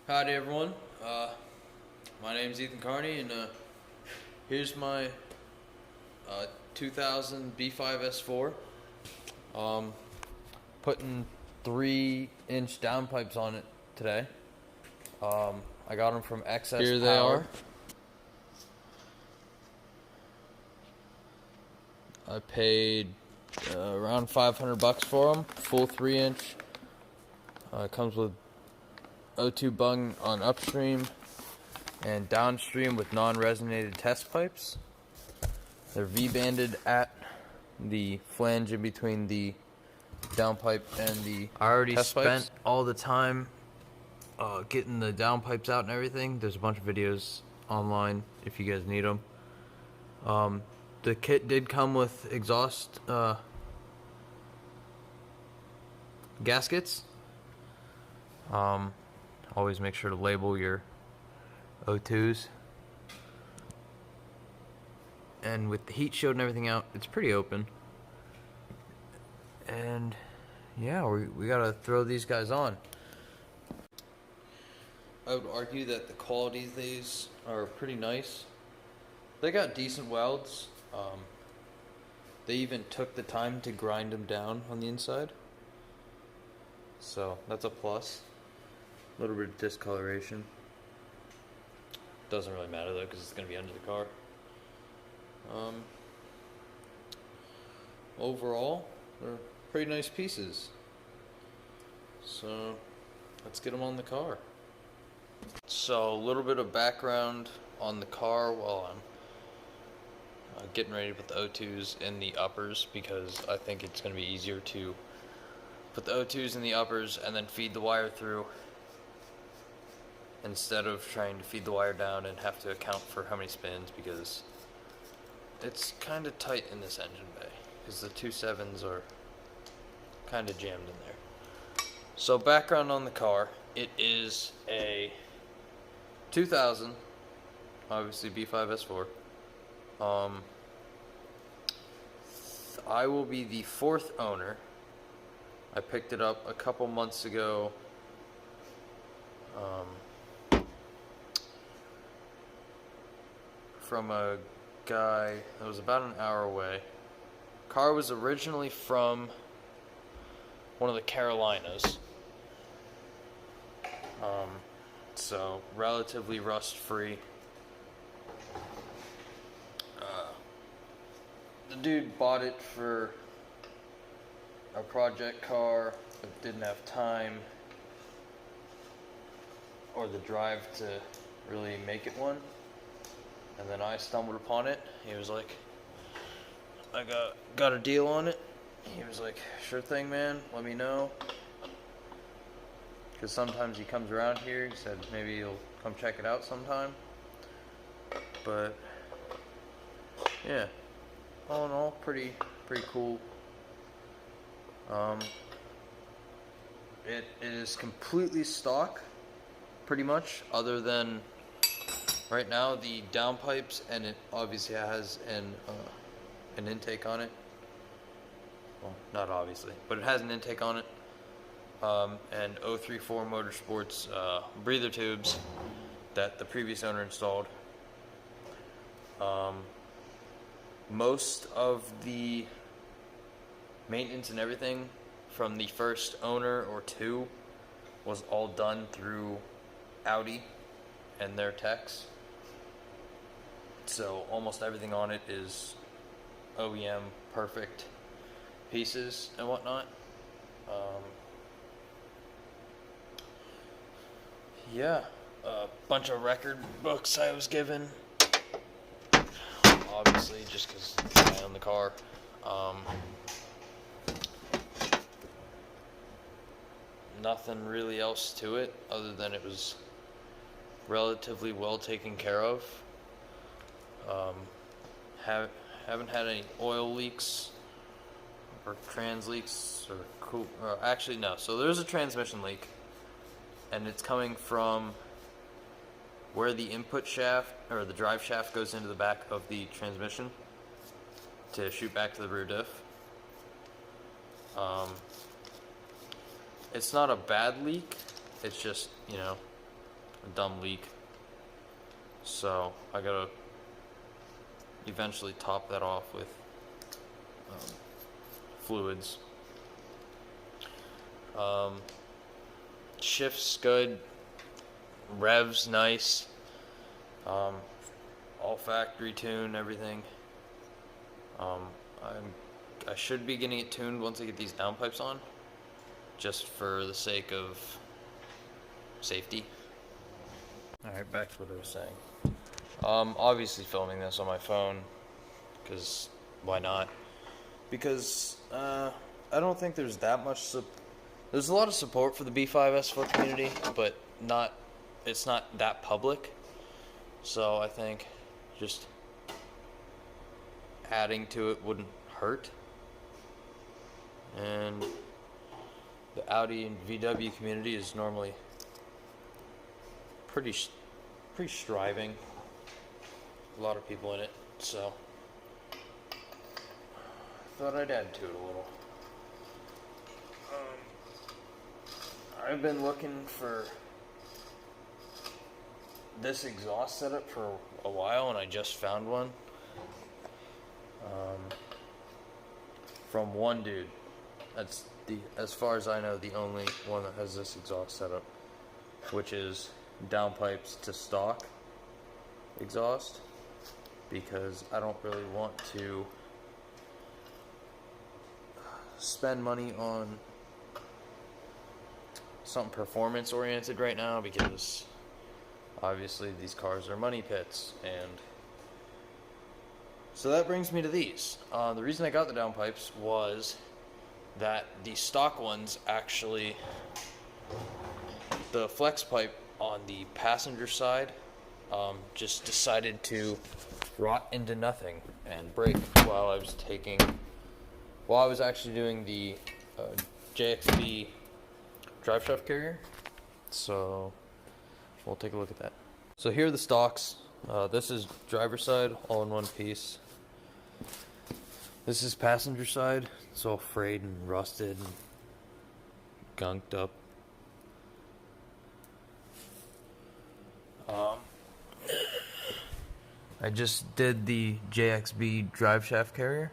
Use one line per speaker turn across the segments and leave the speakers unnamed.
Howdy everyone, my name's Ethan Carney, and here's my 2000 B5 S4. Putting 3-inch downpipes on it today. I got them from XS
Here they
Power.
are. I paid around $500 for them, full 3-inch. It comes with O2 bung on upstream and downstream with non-resonated test pipes. They're V-banded at the flange in between the downpipe and the
I already
test
spent
pipes.
all the time getting the downpipes out and everything. There's a bunch of videos online if you guys need them. The kit did come with exhaust gaskets. Always make sure to label your O2s. And with the heat shield and everything out, it's pretty open. And yeah, we gotta throw these guys on. I would argue that the quality of these are pretty nice. They got decent welds. They even took the time to grind them down on the inside. So that's a plus. A little bit of discoloration. Doesn't really matter though, because it's going to be under the car. Overall, they're pretty nice pieces. So let's get them on the car. So a little bit of background on the car while I'm getting ready to put the O2s in the uppers, because I think it's going to be easier to put the O2s in the uppers and then feed the wire through, instead of trying to feed the wire down and have to account for how many spins, because it's kind of tight in this engine bay, because the 2.7s are kind of jammed in there. So background on the car, it is a 2000, obviously B5 S4. I will be the 4th owner. I picked it up a couple months ago. From a guy that was about an hour away. Car was originally from one of the Carolinas. So relatively rust free. The dude bought it for a project car, but didn't have time or the drive to really make it one. And then I stumbled upon it. He was like, I got a deal on it. He was like, sure thing, man, let me know. Because sometimes he comes around here. He said maybe he'll come check it out sometime. But yeah, all in all, pretty cool. It is completely stock, pretty much, other than right now the downpipes, and it obviously has an intake on it. Well, not obviously, but it has an intake on it. And 034 Motorsports breather tubes that the previous owner installed. Most of the maintenance and everything from the first owner or two was all done through Audi and their techs. So almost everything on it is OEM perfect pieces and whatnot. Yeah, a bunch of record books I was given, obviously just because I own the car. Nothing really else to it other than it was relatively well taken care of. Haven't had any oil leaks or trans leaks or actually no. So there's a transmission leak, and it's coming from where the input shaft or the drive shaft goes into the back of the transmission to shoot back to the rear diff. It's not a bad leak. It's just, you know, a dumb leak. So I gotta eventually top that off with fluids. Shift's good, revs nice, all factory tuned, everything. I should be getting it tuned once I get these downpipes on, just for the sake of safety. Alright, back to what I was saying. Obviously filming this on my phone, because why not? Because I don't think there's that much there's a lot of support for the B5 S4 community, but it's not that public. So I think just adding to it wouldn't hurt. And the Audi and VW community is normally pretty striving. A lot of people in it, so I thought I'd add to it a little. I've been looking for this exhaust setup for a while, and I just found one from one dude. That's as far as I know, the only one that has this exhaust setup, which is downpipes to stock exhaust, because I don't really want to spend money on something performance oriented right now, because obviously these cars are money pits. And so that brings me to these. The reason I got the downpipes was that the stock ones actually, the flex pipe on the passenger side just decided to rot into nothing and break while I was actually doing the JXB driveshaft carrier. So we'll take a look at that. So here are the stocks. This is driver side, all in one piece. This is passenger side. It's all frayed and rusted and gunked up. I just did the JXB driveshaft carrier.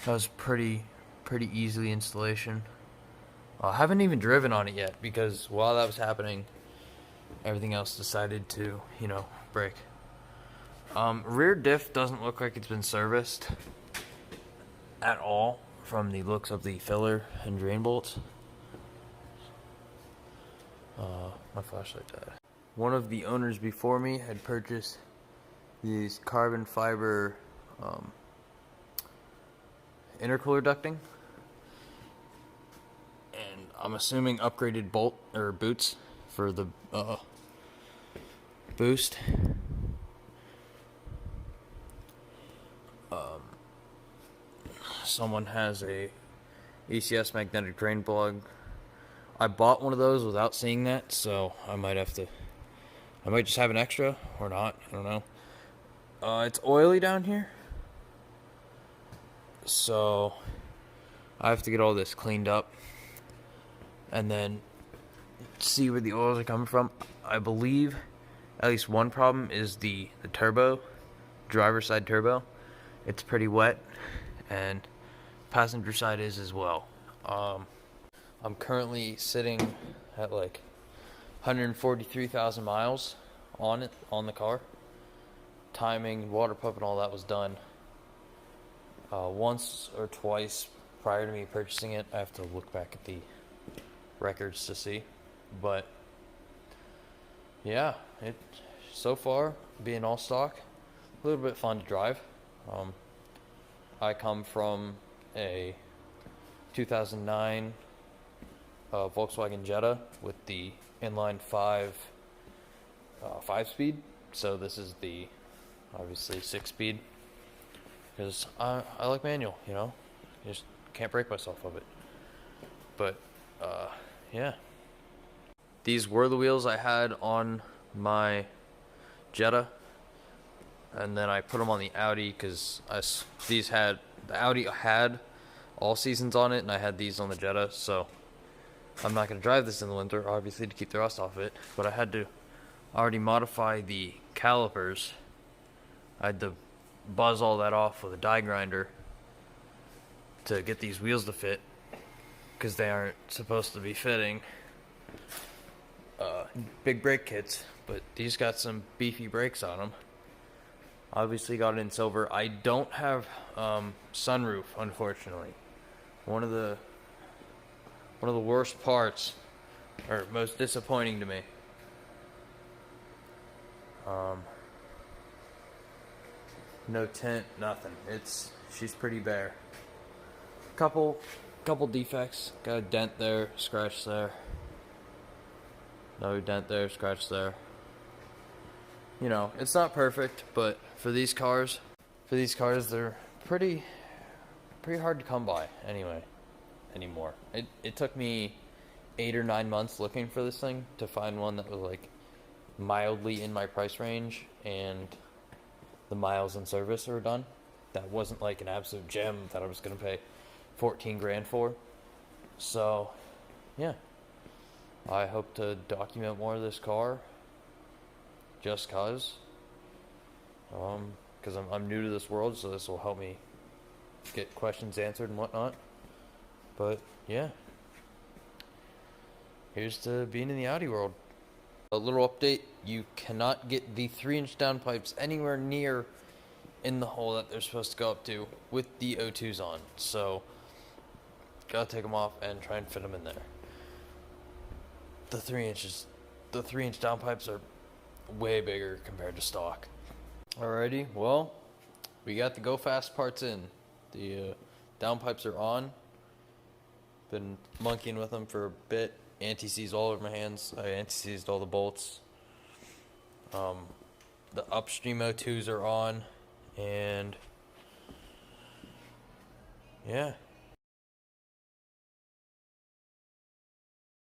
That was pretty easily installation. I haven't even driven on it yet, because while that was happening, everything else decided to, break. Rear diff doesn't look like it's been serviced at all from the looks of the filler and drain bolts. My flashlight died. One of the owners before me had purchased these carbon fiber intercooler ducting, and I'm assuming upgraded bolt or boots for the boost. Someone has a ECS magnetic drain plug. I bought one of those without seeing that, so I might just have an extra or not. I don't know. It's oily down here, so I have to get all this cleaned up and then see where the oils are coming from. I believe at least one problem is the turbo, driver side turbo. It's pretty wet, and passenger side is as well. I'm currently sitting at like 143,000 miles on the car. Timing, water pump, and all that was done once or twice prior to me purchasing it. I have to look back at the records to see, but yeah, it so far being all stock, a little bit fun to drive. I come from a 2009 Volkswagen Jetta with the inline 5-speed, so this is the obviously 6-speed, because I like manual, I just can't break myself of it. But yeah, these were the wheels I had on my Jetta, and then I put them on the Audi because the Audi had all seasons on it, and I had these on the Jetta, so
I'm not going to drive this in the winter, obviously, to keep the rust off it, but I had to already modify the calipers. I had to buzz all that off with a die grinder to get these wheels to fit, because they aren't supposed to be fitting big brake kits, but these got some beefy brakes on them. Obviously got it in silver. I don't have sunroof, unfortunately. One of the worst parts, or most disappointing to me. No tint, nothing. She's pretty bare. Couple defects. Got a dent there, scratch there. Another dent there, scratch there. You know, it's not perfect, but for these cars, they're pretty hard to come by anymore. It took me 8 or 9 months looking for this thing to find one that was like mildly in my price range, and the miles and service are done. That wasn't like an absolute gem that I was gonna pay 14 grand for. So, yeah, I hope to document more of this car, just cause I'm new to this world, so this will help me get questions answered and whatnot. But yeah, here's to being in the Audi world. A little update: you cannot get the 3-inch downpipes anywhere near in the hole that they're supposed to go up to with the O2s on. So gotta take them off and try and fit them in there. The 3-inch downpipes are way bigger compared to stock. Alrighty, well, we got the go fast parts in. The downpipes are on. Been monkeying with them for a bit. Anti-seize all over my hands. I anti-seized all the bolts. The upstream O2s are on, and yeah,